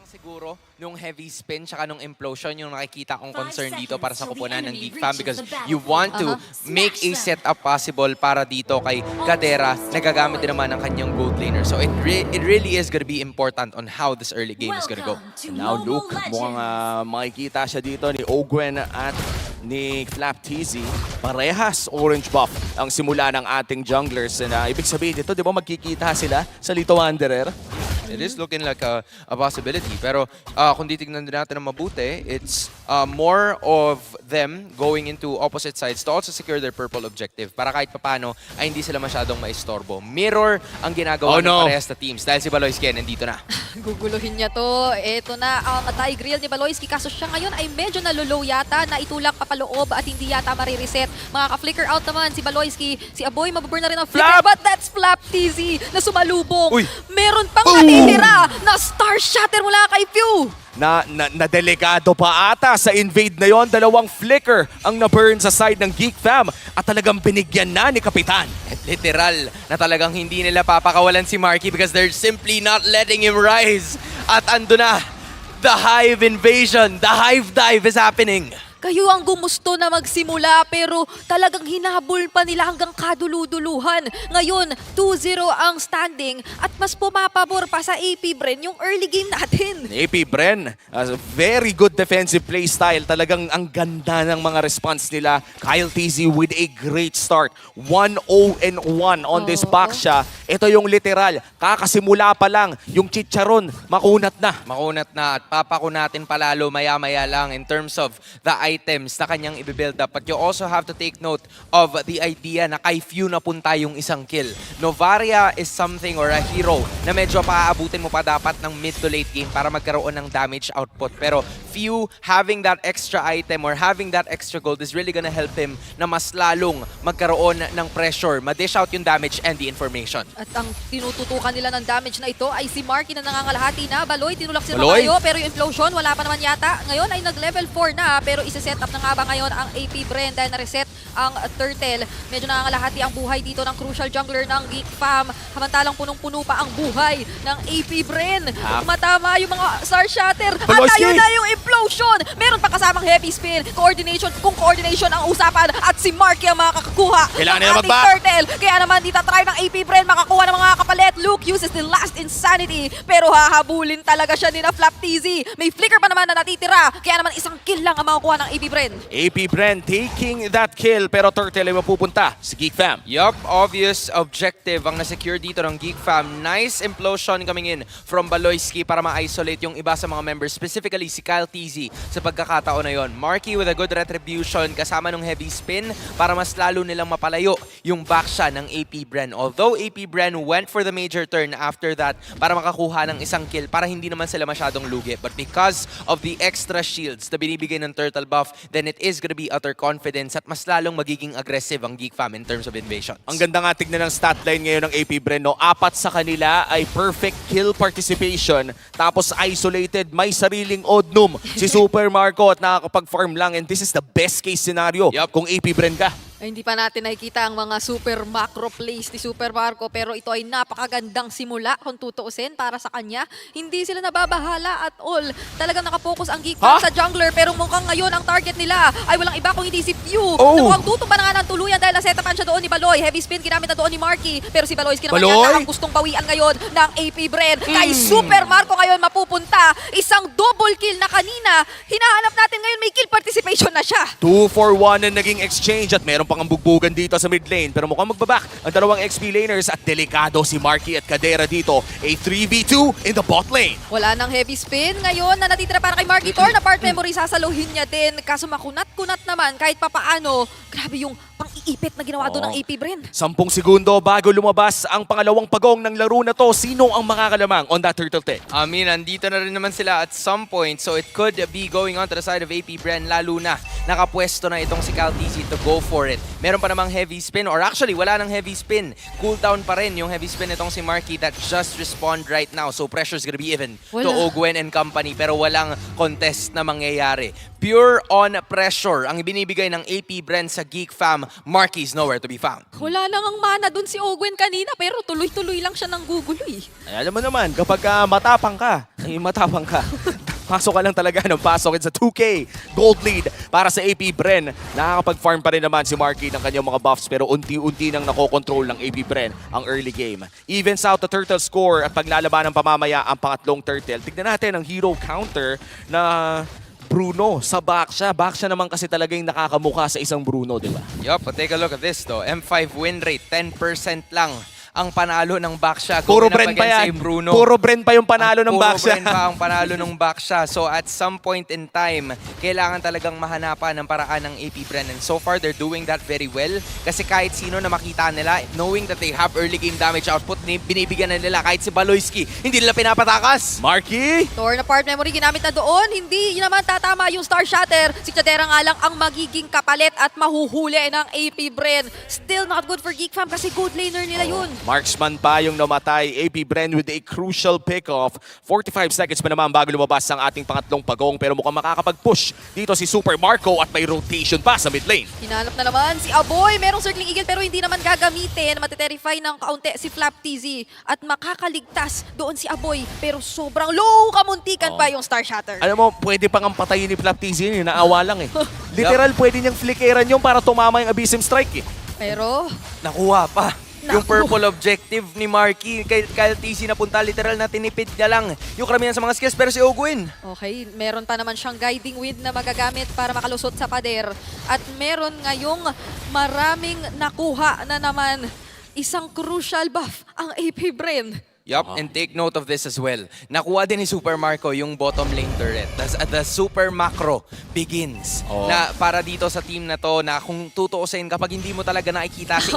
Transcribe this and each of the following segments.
Siguro, nung heavy spin tsaka nung implosion, yung nakikita kong concern dito para sa kupunan ng Geek Fam because you want to make a setup possible para dito kay Kadera na gagamit din naman ng kanyang gold laner. So it really is gonna be important on how this early game is gonna go. Now Luke, mukhang makikita siya dito ni Ogwen at ni Flap TZ. Parehas orange buff ang simula ng ating junglers. Na ibig sabihin dito, di ba magkikita sila sa Lito Wanderer? It is looking like a possibility. Pero kung titignan din natin ng mabuti, it's more of them going into opposite sides to also secure their purple objective para kahit papano ay hindi sila masyadong maistorbo. Mirror ang ginagawa ng parehas na teams dahil si Baloyski nandito na. Guguluhin niya to. Ito na ang Tigreal ni Baloyski. Kaso siya ngayon ay medyo nalolow yata na itulak papaloob at hindi yata marireset. Mga ka-flicker out naman si Baloyski. Si Aboy mababurn na rin ang flicker. But that's Flap TZ na sumalubong. Uy. Meron pang natitira na star shatter mula kay Few. Na delikado pa ata sa invade na yon. Dalawang flicker ang na-burn sa side ng Geek Fam at talagang binigyan na ni Kapitan. Literal na talagang hindi nila papakawalan si Marky because they're simply not letting him rise. At ando na, the Hive invasion, the Hive dive is happening. Kayo ang gumusto na magsimula pero talagang hinabol pa nila hanggang kaduluduluhan. Ngayon, 2-0 ang standing at mas pumapabor pa sa AP Bren yung early game natin. AP Bren, very good defensive play style. Talagang ang ganda ng mga response nila. Kyle TZ with a great start. 1-0-1 on this back siya. Ito yung literal. Kakasimula pa lang yung chicharon. Makunat na. Makunat na at papakunatin palalo maya-maya lang in terms of the items na kanyang i-build up. But you also have to take note of the idea na kay Few na punta yung isang kill. Novaria is something or a hero na medyo paaabutin mo pa dapat ng mid to late game para magkaroon ng damage output. Pero Few having that extra item or having that extra gold is really gonna help him na mas lalong magkaroon ng pressure, ma-dish out yung damage and the information. At ang tinututukan nila ng damage na ito ay si Marky na nangangalahati na. Baloy, tinulak si Baloy. Makayo pero yung implosion wala pa naman yata. Ngayon ay nag-level 4 na pero isa-set up na nga ba ngayon ang AP Bren dahil na-reset ang Turtle. Medyo nangangalahati ang buhay dito ng crucial jungler ng Geek Fam. Samantalang punong-puno pa ang buhay ng AP Bren. Matama yung mga Star Shatter. At Baloyski! ayun na yung implosion. Meron pa kasamang heavy spin. Coordination, kung coordination ang usapan at si Marky ang makakakuha Kailangan ng nila ating mag-back. Turtle. Kaya naman dito try ng AP Bren makakuha ng mga kapalit. Luke uses the last insanity pero hahabulin talaga siya ni na Flap TZ. May flicker pa naman na natitira. Kaya naman isang kill lang ang makukuha ng AP Bren. AP Bren taking that kill pero Turtle ay mapupunta si Geek Fam. Yup, obvious objective ang na-secure dito ng Geek Fam. Nice implosion coming in from Baloyski para ma-isolate yung iba sa mga members, specifically si Kyle TZ sa pagkakataon na yon. Marky with a good retribution kasama ng heavy spin para mas lalo nilang mapalayo yung backsha ng AP Bren. Although AP Bren went for the major turn after that para makakuha ng isang kill para hindi naman sila masyadong lugi. But because of the extra shields na binibigay ng Turtle buff, then it is gonna be utter confidence at mas lalong magiging aggressive ang Geek Fam in terms of invasions. Ang ganda nga tignan ng stat line ngayon ng AP Bren, no? 4 sa kanila ay perfect kill participation. Tapos isolated, may sariling Odnum si Super Marco at nakakapag-farm lang. And this is the best case scenario kung AP Bren ka. Ay, hindi pa natin nakikita ang mga super macro plays ni Super Marco pero ito ay napakagandang simula kung tutuusin para sa kanya. Hindi sila nababahala at all. Talagang nakapokus ang Geek Fam sa jungler pero mukhang ngayon ang target nila ay walang iba kung hindi si Few. Na mukhang tutumba na nga ng tuluyan dahil nasetapan siya doon ni Baloy. Heavy spin ginamit na doon ni Marky pero si Baloyski naman yata ang gustong bawian ngayon ng AP Bren. Kay Super Marco ngayon mapupunta. Isang double kill na kanina. Hinahanap natin ngayon may kill participation na siya. 2-for-1 na naging exchange at meron pang bugbugan dito sa mid lane pero mukhang magbaback ang dalawang XP laners at delikado si Marky at Kadera dito. A 3v2 in the bot lane. Wala nang heavy spin. Ngayon na natitira para kay Marky Tor na part memory sasaluhin niya din. Kaso makunat-kunat naman kahit papaano. Grabe yung pang-iipit na ginawa doon ng AP Bren. 10 segundo bago lumabas ang pangalawang pagong ng laro na to. Sino ang makakalamang on that Turtle Tech? Nandito na rin naman sila at some point so it could be going on to the side of AP Bren lalo na nakapwesto na itong si Kyle TZ to go for it. Meron pa namang heavy spin or actually wala nang heavy spin. Cooldown pa rin yung heavy spin itong si Marky that just respawned right now. So pressure's gonna be even to Ogwen and company pero walang contest na mangyayari. Pure on pressure ang ibinibigay ng AP Bren sa Geek Fam. Marky's nowhere to be found. Wala lang ang mana dun si Ogwen kanina, pero tuloy-tuloy lang siya ng guguloy. Ay, alam mo naman, kapag matapang ka, pasok ka lang talaga ng pasok sa 2K gold lead para sa AP Bren. Nakakapag-farm pa rin naman si Marky ng kanyang mga buffs pero unti-unti nang nakokontrol ng AP Bren ang early game. Evens out the turtle score at paglalaban ng pamamaya ang pangatlong turtle. Tignan natin ang hero counter na Bruno sa Baksha. Baksha naman kasi talaga yung nakakamuka sa isang Bruno, di ba? Yup, but take a look at this though. M5 win rate, 10% lang ang panalo ng Baksha. Puro Going up Bren pa against yan. si Bruno. Puro Bren pa yung panalo ng Baksha. Puro Bren pa ang panalo ng Baksha. So at some point in time, kailangan talagang mahanapan ng paraan ng AP Bren. And so far, they're doing that very well. Kasi kahit sino na makita nila, knowing that they have early game damage output, binibigyan na nila. Kahit si Baloyski, hindi nila pinapatakas. Marky! Torn apart memory ginamit na doon. Hindi naman tatama yung Star Shatter. Si Chadera nga lang ang magiging kapalit at mahuhuli ng AP Bren. Still not good for Geek Fam kasi good laner nila yun. Marksman pa yung namatay. AP Bren with a crucial pick-off. 45 seconds pa naman bago lumabas ang ating pangatlong pagong. Pero mukhang makakapag-push dito si Super Marco at may rotation pa sa mid lane. Hinanap na naman si Aboy. Merong circling eagle pero hindi naman gagamitin. Matiterify ng kaunti si Flap TZ. At makakaligtas doon si Aboy. Pero sobrang low kamuntikan pa yung Star Shatter. Alam mo, pwede pang ang patayin ni Flap TZ yun. Naawa lang eh. Literal, pwede niyang flickeran yung para tumama yung Abyssem Strike eh. Pero Nakuha pa. Yung Naku. purple objective ni Marky kay Kyle TC na punta, literal na tinipid niya lang yung karamihan sa mga skills. Pero si Ogwin, okay, meron pa naman siyang guiding wind na magagamit para makalusot sa pader. At meron ngayong maraming nakuha na naman isang crucial buff ang AP Bren. yup, and take note of this as well. Nakuha din ni Super Marco yung bottom lane turret. The super macro begins. Oh. Na para dito sa team na to, na kung tutuusin, kapag hindi mo talaga nakikita si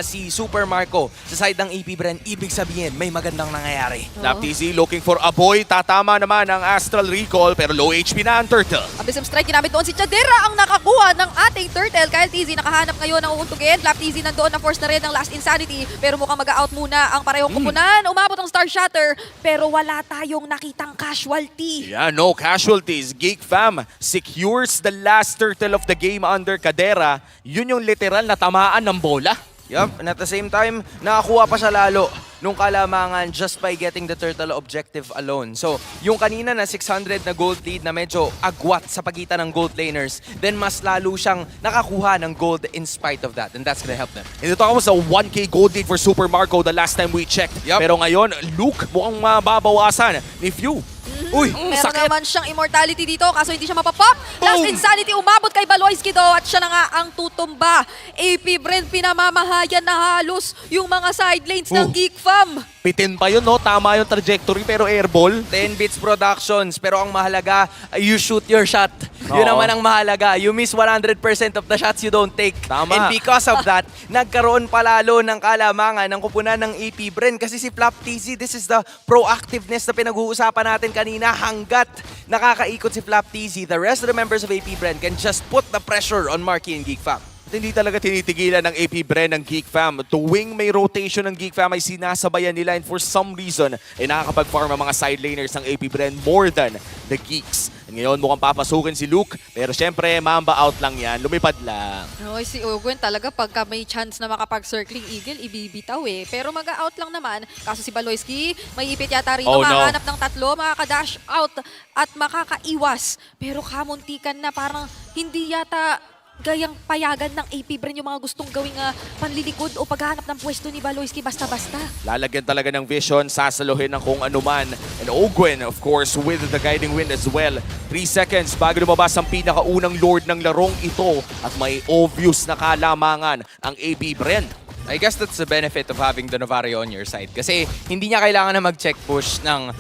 si Super Marco sa side ng AP Bren, ibig sabihin, may magandang nangyayari. Flap TZ looking for a boy. Tatama naman ang Astral Recall pero low HP na ang Turtle. Abyssem Strike ginamit doon si Chadera ang nakakuha ng ating turtle. Kyle TZ nakahanap ngayon ng uuntugin. Flap TZ nandoon na force na rin ng last insanity. Pero mukhang mag-out muna ang parehong kupunan. Umabot ang Star Shatter pero wala tayong nakitang casualty. Yeah, no casualties. Geek Fam secures the last turtle of the game under Kadera. Yun yung literal na tamaan ng bola. Yup, and at the same time, nakakuha pa siya lalo nung kalamangan just by getting the turtle objective alone. So, yung kanina na 600 na gold lead na medyo agwat sa pagitan ng gold laners, then mas lalo siyang nakakuha ng gold in spite of that. And that's gonna help them. And ito ako sa 1K gold lead for Super Marco the last time we checked. Yup. Pero ngayon, Luke mukhang mababawasan ni Few. Uy, Meron sakit. naman siyang immortality dito kaso hindi siya mapapop. Last Boom! insanity umabot kay Baloyski do at siya na nga ang tutumba. AP Bren pinamamahayan na halos yung mga side lanes ng Geek Fam. Pitin pa yun, no? Tama yung trajectory pero airball. 10 bits productions, pero ang mahalaga, you shoot your shot. Yun Oo. naman ang mahalaga. You miss 100% of the shots you don't take. Tama. And because of that, nagkaroon palalo ng kalamangan ng kupunan ng AP Bren. Kasi si Flap TZ, this is the proactiveness na pinag-uusapan natin kanina. Hanggat nakakaikot si Flap TZ, the rest of the members of AP Bren can just put the pressure on Marky and Geek Fam. At hindi talaga tinitigilan ng AP Bren ng Geek Fam. Tuwing may rotation ng Geek Fam ay sinasabayan nila and for some reason ay nakakapag-farm ang mga side laners ng AP Bren more than the Geeks. And ngayon mukhang papasukin si Luke pero syempre mamba out lang yan, lumipad lang. Oy, si Ogwen talaga pagka may chance na makapag-circling eagle, ibibitaw eh. Pero mag-out lang naman. Kaso si Baloyski, may ipit yata rito, Oh, no. makahanap ng tatlo, makaka-dash out at makakaiwas. Pero kamuntikan na parang hindi yata gayang payagan ng AP Bren yung mga gustong gawing panlilikod o paghahanap ng pwesto ni Baloyski basta-basta. Lalagyan talaga ng vision, sasaluhin ng kung anuman. And Ogwen, of course, with the guiding wind as well. 3 seconds bago lumabas ang pinakaunang lord ng larong ito at may obvious na kalamangan ang AP Bren. I guess that's the benefit of having the Novario on your side. Kasi hindi niya kailangan na mag-check push ng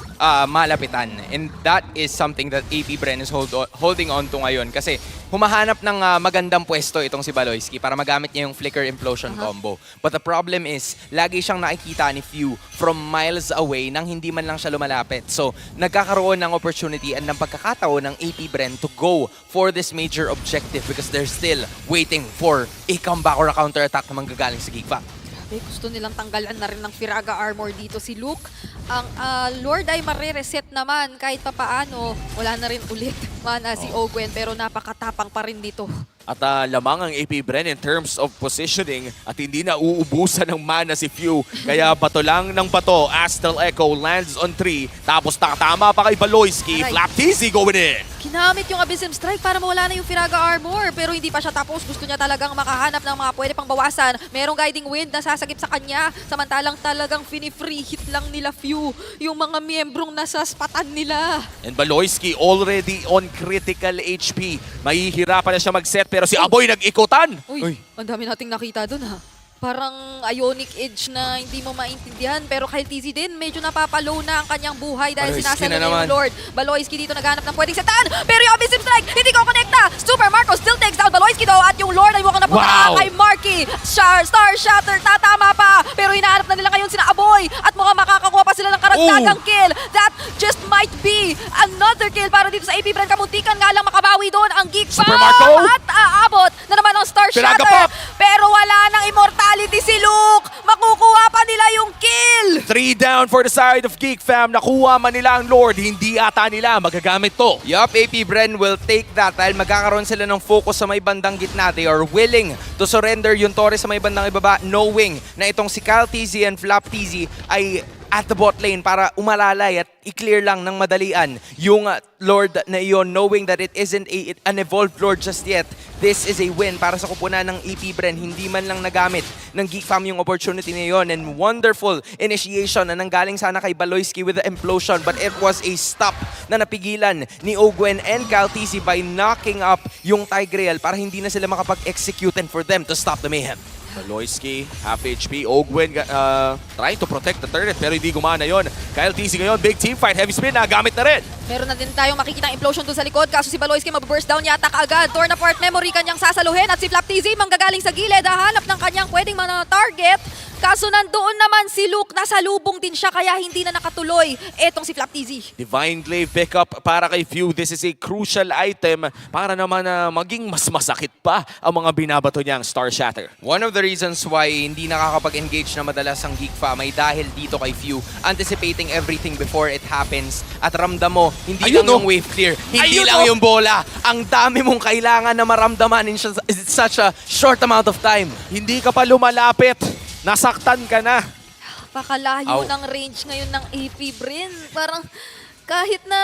malapitan. And that is something that AP Bren is holding on to ngayon. Kasi humahanap ng magandang pwesto itong si Baloyski para magamit niya yung Flicker Implosion combo. But the problem is, lagi siyang nakikita ni Few from miles away nang hindi man lang siya lumalapit. So, nagkakaroon ng opportunity and ng pagkakataon ng AP Bren to go for this major objective because they're still waiting for a comeback or a counter-attack na manggagaling sa Geek Fam. Grabe, gusto nilang tanggalan na rin ng Firaga armor dito si Luke. Ang Lord ay mare-reset naman kahit papaano. Wala na rin ulit mana si Ogwen pero napakatapang pa rin dito. At lamang ang AP Bren in terms of positioning at hindi na uubusan ng mana si Few. Kaya bato lang ng bato. Astral Echo lands on 3. Tapos takatama pa kay Baloyski. Aray. Flaptizi going in. Ginamit yung Abyssem Strike para mawala na yung Firaga Armor. Pero hindi pa siya tapos. Gusto niya talagang makahanap ng mga pwede pang bawasan. Merong Guiding Wind na sasagip sa kanya. Samantalang talagang free hit lang nila Few yung mga miyembrong nasaspatan nila. And Baloyski already on critical HP. Mahihirapan na siya mag-set pero si Aboy nag-ikutan. Uy, ang dami nating nakita dun ha. Parang Ionic Edge na hindi mo maintindihan. Pero Kyle TZ din, medyo napapalow na ang kanyang buhay dahil Baloyski sinasalo na niya yung naman. Lord. Baloyski dito naghanap ng pwedeng setan. Pero yung Abyssem Strike, hindi ko konekta. Super Marco still takes down Baloyski though. At yung Lord ay mukhang napunta Wow! kay Marky. Star Shatter, tatama pa. Pero hinahanap na nila ngayon sina Aboy. At mukhang makakakuha pa sila ng karagdagang kill. That just might be another kill para dito sa AP Bren. Kamuntikan nga lang makabawi doon ang Geek Super Fam. Marco! At aabot na naman ang Star Pinaga Shatter. pop! Pero wala nang immortality si Luke. Makukuha pa nila yung kill. 3 down for the side of Geek Fam. Nakuha man nila ang Lord. Hindi ata nila magagamit to. Yup, AP Bren will take that dahil magkakaroon sila ng focus sa may bandang gitna. They are willing to surrender yung Torres sa may bandang ibaba, knowing na itong si Kyle TZ and Flap TZ ay at the bot lane para umalalay at i-clear lang ng madalian yung Lord na iyon, knowing that it isn't an evolved Lord just yet. This is a win para sa kupunan ng AP Bren. Hindi man lang nagamit ng Geek Fam yung opportunity na yun, and wonderful initiation na nanggaling sana kay Baloyski with the implosion, but it was a stop na napigilan ni Ogwen and Kyle TZ by knocking up yung Tigreal para hindi na sila makapag-execute and for them to stop the mayhem. Baloyski, half HP. Ogwen trying to protect the turret pero hindi gumana yon. Kyle TZ ngayon, big team fight. Heavy spin, nagamit na rin. Meron na din tayong makikita implosion doon sa likod. Kaso si Baloyski mag-burst down yata kaagad. Torn apart memory kanyang sasaluhin. At si Flap TZ manggagaling sa gilid. Hahanap ng kanyang pwedeng target. Kaso nandoon naman si Luke. Nasalubong din siya kaya hindi na nakatuloy. Etong si Flap TZ. Divine Glaive pickup para kay Few. This is a crucial item para naman maging mas masakit pa ang mga binabato niyang Star Shatter. One of the reasons why hindi nakakapag-engage na madalas ang Geek Fam ay dahil dito kay Few, anticipating everything before it happens. At ramdam mo, hindi Ayun, lang no? yung wave clear, hindi Ayun, lang no? yung bola. Ang dami mong kailangan na maramdaman in such a short amount of time. Hindi ka pa lumalapit. Nasaktan ka na. Pakalayo Ow. ng range ngayon ng AP Bren. Parang kahit na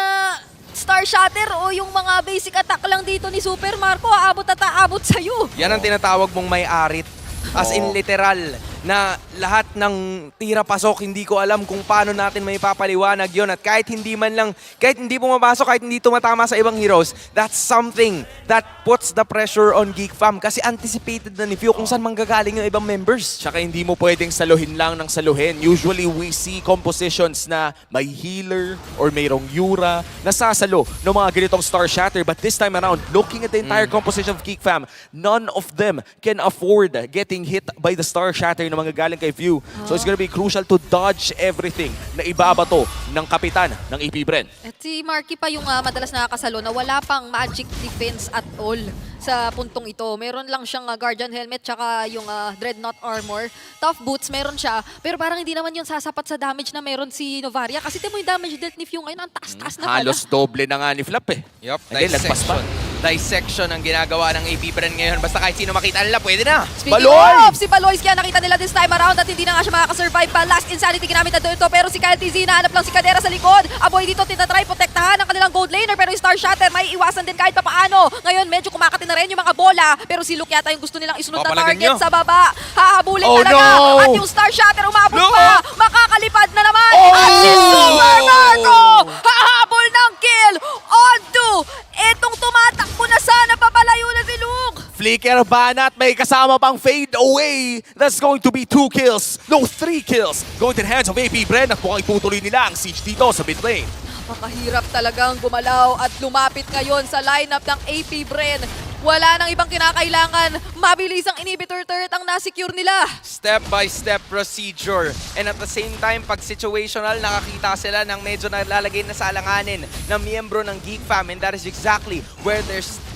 Star Shatter o yung mga basic attack lang dito ni Super Marco, aabot at aabot sa'yo. Yan ang tinatawag mong may arit. As in Oo. literal, na lahat ng tira-pasok, hindi ko alam kung paano natin may papaliwanag yon. At kahit hindi man lang, kahit hindi pumapasok, kahit hindi tumatama sa ibang heroes, that's something that puts the pressure on Geek Fam. Kasi anticipated na ni Few kung saan manggagaling yung ibang members. Tsaka hindi mo pwedeng saluhin lang ng saluhin. Usually we see compositions na may healer or mayroong Yura na sasalo ng mga ganitong Star Shatter. But this time around, looking at the entire composition of Geek Fam, none of them can afford getting hit by the Star Shatter na manggagaling kay Few. So it's gonna be crucial to dodge everything na ibabato ng kapitan ng AP Bren. At si Marky pa yung madalas nakakasalo na wala pang magic defense at all sa puntong ito. Meron lang siyang Guardian Helmet tsaka yung Dreadnought Armor. Tough Boots meron siya, pero parang hindi naman yun sasapat sa damage na meron si Novaria. Kasi timo yung damage dealt ni Few ngayon, ang taas-taas na pala. Halos doble na nga ni Flap eh. Yup, Again, lagpas pa. Dissection ang ginagawa ng AP Bren ngayon. Basta kahit sino makita nila, pwede na. Speaking Baloy! of, si Baloyski ang nakita nila this time around at hindi na nga siya makakasurvive pa. Last Insanity ginamit na doon ito, pero si Kyle TZ nahanap lang si Kadera sa likod. Aboy dito tinatry protektahan ang kanilang gold laner, pero yung Star Shatter may iwasan din kahit papaano. Ngayon medyo kumakati na rin yung mga bola, pero si Luke yata yung gusto nilang isunod na Papalagan target nyo. sa baba. Hahabulin Oh, talaga. no! At yung Star Shatter umabot No! pa. Makakalipad na naman. Oh! At si Super Marco hahabol ng kill onto etong tumatakbo na sana papalayo na si Luke. Flicker banat, may kasama pang fade away. That's going to be 2 kills. No, 3 kills. Going to the hands of AP Bren at mukhang itutuloy nila ang siege dito sa mid lane. Napakahirap talagang gumalaw at lumapit ngayon sa lineup ng AP Bren. Wala nang ibang kinakailangan. Mabilis ang inhibitor turret ang nasecure nila. Step-by-step procedure. And at the same time, pag situational, nakakita sila ng medyo nalalagay na sa alanganin ng miyembro ng Geek Fam. And that is exactly where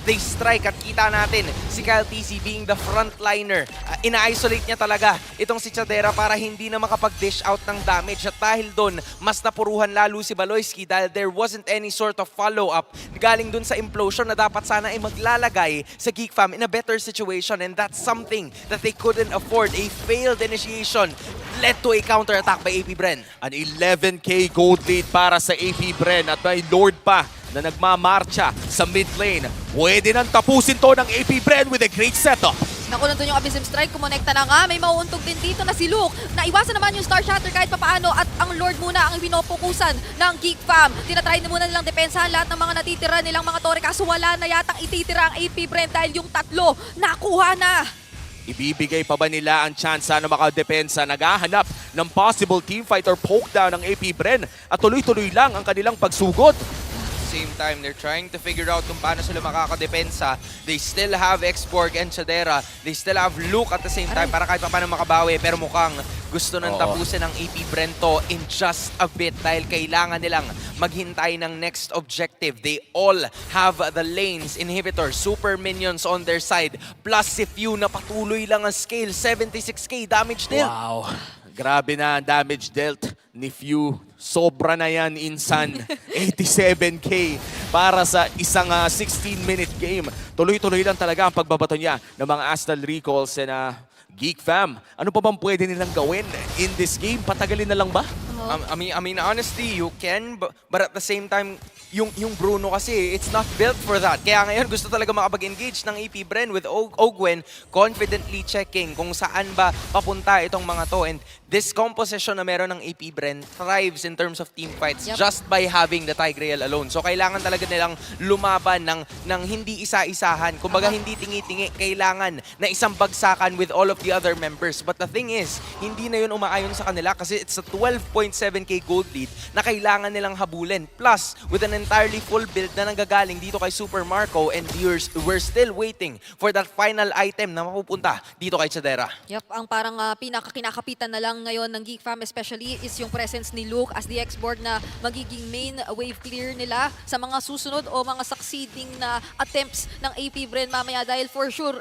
they strike at kita natin si Kyle TZ being the frontliner. Ina-isolate niya talaga itong si Chadera para hindi na makapag-dish out ng damage. At dahil doon, mas napuruhan lalo si Baloyski dahil there wasn't any sort of follow-up galing dun sa implosion na dapat sana ay maglalagay sa Geek Fam in a better situation, and that's something that they couldn't afford. A failed initiation led to a counter-attack by AP Bren. An 11k gold lead para sa AP Bren at may Lord pa na nagmamarcha sa mid lane. Pwede nang tapusin to ng AP Bren with a great setup. Naku, nandun yung Abysm Strike, kumonekta na nga. May mauuntog din dito na si Luke. Naiwasan naman yung Star Shatter kahit papaano at ang Lord muna ang pinopokusan ng Geek Fam. Tinatry na muna nilang depensahan lahat ng mga natitira nilang mga tore kaso wala na yatang ititira ang AP Bren dahil yung tatlo nakuha na. Ibibigay pa ba nila ang chance na makadepensa? Naghahanap ng possible teamfight or poke down ng AP Bren at tuloy-tuloy lang ang kanilang pagsugod. Same time, they're trying to figure out kung paano sila makakadepensa. They still have Xborg and Chadera. They still have Luke at the same time para kahit pa paano makabawi. Pero mukhang gusto nang tapusin ng AP Bren to in just a bit dahil kailangan nilang maghintay ng next objective. They all have the lanes, inhibitor, super minions on their side. Plus si Few na patuloy lang ang scale, 76k damage deal. Wow, grabe na ang damage dealt ni Few. Sobra na yan, insan. 87k para sa isang 16-minute game. Tuloy-tuloy lang talaga ang pagbabato niya ng mga Astral Recalls and Geek Fam. Ano pa bang pwede nilang gawin in this game? Patagalin na lang ba? I mean, honestly, you can, but at the same time, yung Bruno kasi, it's not built for that. Kaya ngayon, gusto talaga makapag-engage ng AP Bren with Ogwen, confidently checking kung saan ba papunta itong mga to. And this composition na meron ng AP Bren thrives in terms of team fights just by having the Tigreal alone. So, kailangan talaga nilang lumaban ng hindi isa-isahan. Kumbaga, hindi tingi-tingi. Kailangan na isang bagsakan with all of the other members. But the thing is, hindi na yun umaayon sa kanila kasi it's a 12.7k gold lead na kailangan nilang habulin. Plus, with an entirely full build na nanggagaling dito kay Super Marco, and we're still waiting for that final item na mapupunta dito kay Chadera. Yep, ang parang pinakakinakapitan na lang ngayon ng Geek Fam especially is yung presence ni Luke as the Xborg na magiging main wave clear nila sa mga susunod o mga succeeding na attempts ng AP Bren mamaya dahil for sure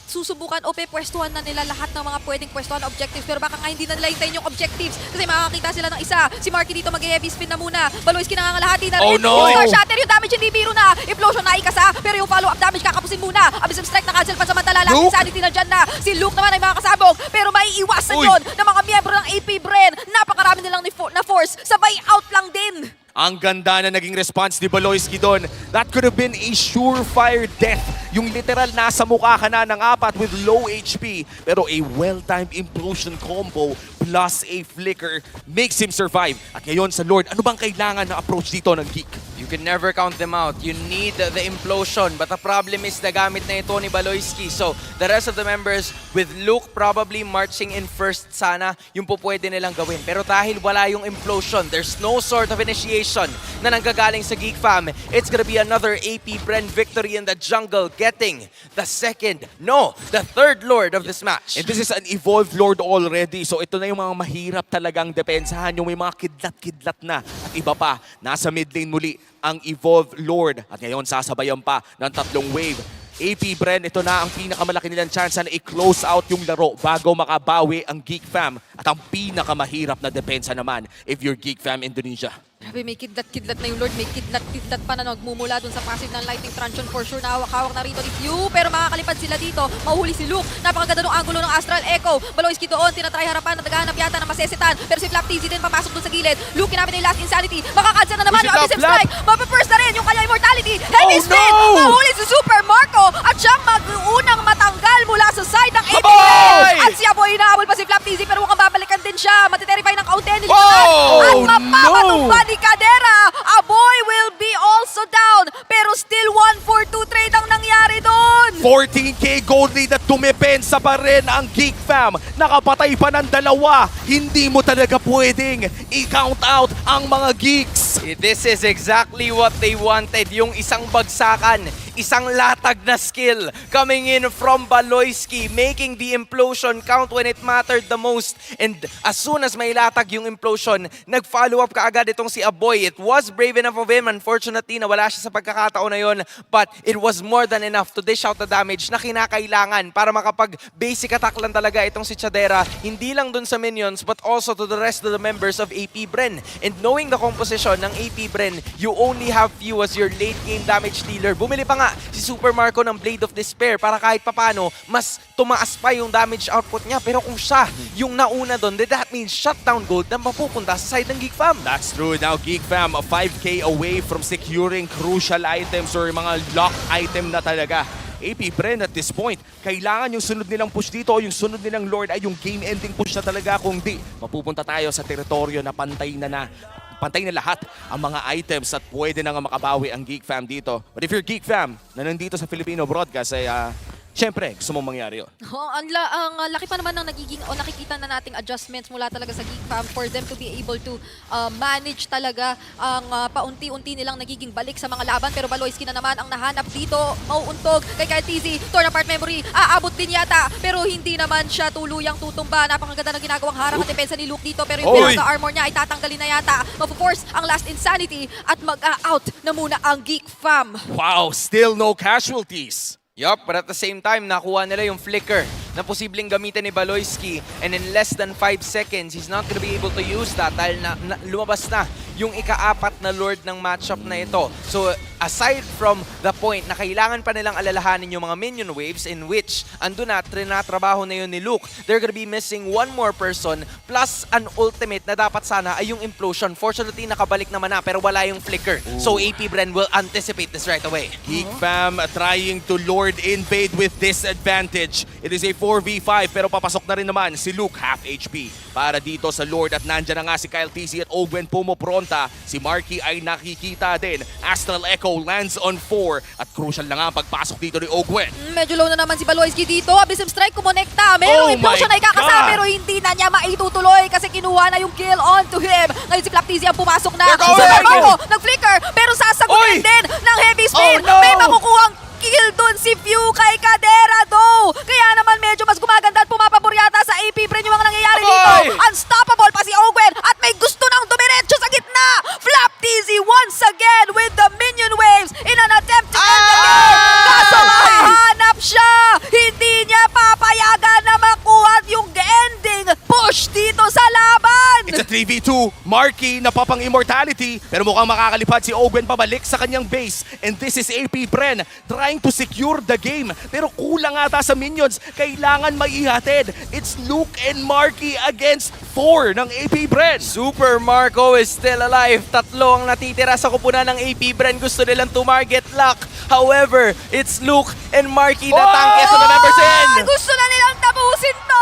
susubukan o pepwestuhan na nila lahat ng mga pwedeng pwestuhan na objectives pero baka nga hindi na nila hintayin yung objectives kasi makakakita sila ng isa. Si Marky dito mag-heavy spin na muna. Baloyski nangangalahati na rin. Oh no! Yung Star Shatter, yung damage hindi biro na. Implosion na ikasa pero yung follow-up damage kakapusin muna. Abysm Strike na cancel pansamantala. Last insanity na dyan na. Si Luke naman ay makakasabog pero maiiwasan yun ng mga miyembro ng AP Bren. Napakarami nilang na force. Sabay out lang din. Ang ganda na naging response ni Baloyski doon. That could have been a surefire death. Yung literal nasa mukha ka na ng apat with low HP. Pero a well-timed implosion combo plus a flicker makes him survive. At ngayon sa Lord, ano bang kailangan na approach dito ng Geek? You can never count them out. You need the implosion. But the problem is nagamit na ito ni Baloyski. So, the rest of the members with Luke probably marching in first sana, yung po pwede nilang gawin. Pero dahil wala yung implosion, there's no sort of initiation na nanggagaling sa Geek Fam. It's gonna be another AP Bren victory in the jungle, getting the third Lord of this match. And this is an evolved Lord already. So ito na yung mga mahirap talagang depensahan. Yung may mga kidlat-kidlat na. At iba pa, nasa mid lane muli ang evolved Lord. At ngayon sasabayan pa ng tatlong wave. AP Bren, ito na ang pinakamalaki nilang chance na i-close out yung laro bago makabawi ang Geek Fam. At ang pinakamahirap na depensa naman if you're Geek Fam Indonesia. Grabe, may kidlat-kidlat na yung Lord. May kidlat-kidlat pa na nagmumula dun sa passive ng Lightning Truncheon. For sure, nahawak-hawak na rito ni Few. Pero makakalipad sila dito. Mahuli si Luke. Napakaganda ng angulo ng Astral Echo. Baloyski doon. Tinatry harapan. Naghahanap yata ng masesitan. Pero si Flap TZ din papasok dun sa gilid. Luke kinamit na yung last insanity. Makakansel na naman yung Abysm Strike. Mapapurse na rin yung kanyang immortality. Heavy spin. Mahuli si Super Marco. At siyang mag-unang matanggal mula sa side ng AP Bren. At si Aboy inaabol pa si Flap TZ. Pero mukhang babalikan din siya. Matiterify ng Kaunten. At mapapatumba ni Chadera. Aboy will be also down. Pero still 1-4-2 trade ang nangyari doon. 14k gold lead at tumepensa pa rin ang Geek Fam. Nakapatay pa ng dalawa. Hindi mo talaga pwedeng i-count out ang mga Geeks. This is exactly what they wanted. Yung isang bagsakan Isang latag na skill coming in from Baloyski, making the implosion count when it mattered the most. And as soon as may latag yung implosion, nag-follow up kaagad itong si Aboy. It was brave enough of him. Unfortunately, nawala siya sa pagkakataon na yon. But it was more than enough to dish out the damage na kinakailangan para makapag-basic attack lang talaga itong si Chadera. Hindi lang dun sa minions, but also to the rest of the members of AP Bren. And knowing the composition ng AP Bren, you only have few as your late game damage dealer. Bumili pa nga si Super Marco ng Blade of Despair para kahit papano, mas tumaas pa yung damage output niya. Pero kung siya yung nauna doon, then that means shutdown gold na mapupunta sa side ng Geek Fam. That's true. Now, Geek Fam, 5K away from securing crucial items or mga lock item na talaga. AP Bren at this point, kailangan yung sunod nilang push dito o yung sunod nilang Lord ay yung game-ending push na talaga. Kung di, mapupunta tayo sa teritoryo na pantay na lahat ang mga items at pwede na nga makabawi ang Geek Fam dito. But if you're Geek Fam na nandito sa Filipino broadcast ay syempre, gusto mong mangyari yun. Oh, ang laki pa naman ng nagiging o nakikita na nating adjustments mula talaga sa Geek Fam for them to be able to manage talaga ang paunti-unti nilang nagiging balik sa mga laban. Pero Baloyski na naman ang nahanap dito. Mauuntog kay Kyle TZ. Torn apart memory. Aabot din yata. Pero hindi naman siya tuluyang tutumba. Napakaganda ng ginagawang harang at depensa ni Luke dito. Pero yung pinaka-armor niya ay tatanggalin na yata. Of-course, ang last insanity at mag-out na muna ang Geek Fam. Wow, still no casualties. Yup, but at the same time, nakuha nila yung flicker na posibleng gamitin ni Baloyski, and in less than 5 seconds, he's not gonna be able to use that dahil lumabas na yung ika-4 na Lord ng matchup na ito. So, aside from the point na kailangan pa nilang alalahanin yung mga minion waves in which ando na, trinatrabaho na yun ni Luke, they're gonna be missing one more person plus an ultimate na dapat sana ay yung implosion. Fortunately, nakabalik naman na pero wala yung flicker. So, AP Bren will anticipate this right away. Geek Fam trying to Lord invade with disadvantage. It is a 4v5 pero papasok na rin naman si Luke, half HP para dito sa Lord at nandyan na nga si Kyle TZ at Ogwen pumopronta. Si Marky ay nakikita din. Astral Echo lands on 4 at crucial na nga ang pagpasok dito ni Ogwen. Medyo low na naman si Baloyski dito. Abysm Strike kumonekta. Merong implosion na ikakasama pero hindi na niya maitutuloy kasi kinuha na yung kill onto him. Ngayon si Flap TZ ang pumasok na. They're going! Nag-flicker pero sasagutin din ng heavy spin. Oh, no! May makukuhang kill dun si Few kay Cadera though. Kaya naman medyo mas gumaganda at pumapabor yata sa AP Bren yung mga nangyayari dito. Unstoppable pa si Owen at may gusto nang dumiretso sa gitna. Flap TZ once again with the minion waves in an attempt to end the game. Kaso mahanap siya. Hindi niya papayagan na makuha yung ending push dito sa laban. It's a 3v2. Marky napapang immortality pero mukhang makakalipad si Ogwen pabalik sa kanyang base. And this is AP Bren trying to secure the game. Pero kulang ata sa minions. Kailangan maihatid. It's Luke and Marky against 4 ng AP Bren. Super Marco is still alive. Tatlo ang natitira sa kupunan ng AP Bren. Gusto nilang to-market lock. However, it's Luke and Marky na tangke sa the members in. Gusto na nilang tapusin to.